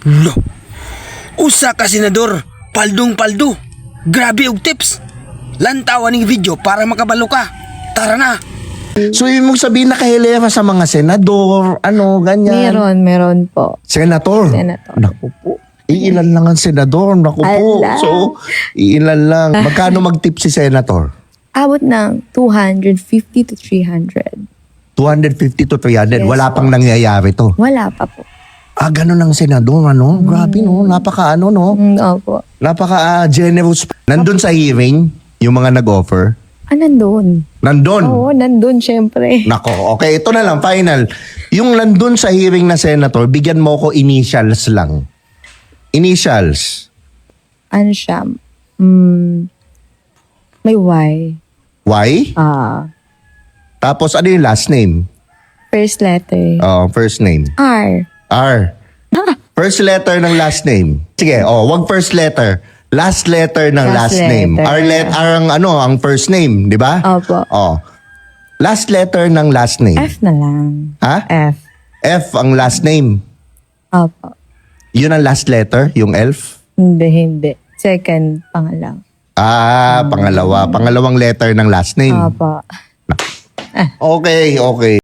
Lo, usa ka senador, paldong-paldo. Grabe og tips. Lantawan ning video para makabalo ka. Tara na. So, ibig mong sabihin nakahilera sa mga senador, ganyan. Meron po. Senator. Senator. Naku po. Iilan lang ang senador. Naku po. Ala. So, iilan lang. Magkano mag-tip si senator? Abot ng 250 to 300. 250 to 300. Yes, Wala po. pang nangyayari to. Wala pa po. Ganun ang senador, Grabe, Napaka, Opo. Napaka-generous. Nandun sa hearing, yung mga nag-offer. Nandun. Nandun. Oo, nandun syempre. Nako, okay. Ito na lang, final. Yung nandun sa hearing na senator, bigyan mo ko initials lang. Initials. Ano siya? May Y. Y? Tapos ano yung last name? First letter. First name. R. R. First letter ng last name. Sige, wag first letter. Last letter ng last Last name. letter. R ang first name, di ba? Opo. Last letter ng last name. F na lang. Ha? F. F ang last name. Opo. Yun ang last letter, yung elf? Hindi. Second, pangalaw. Pangalawa. Pangalawang letter ng last name. Opo. Okay.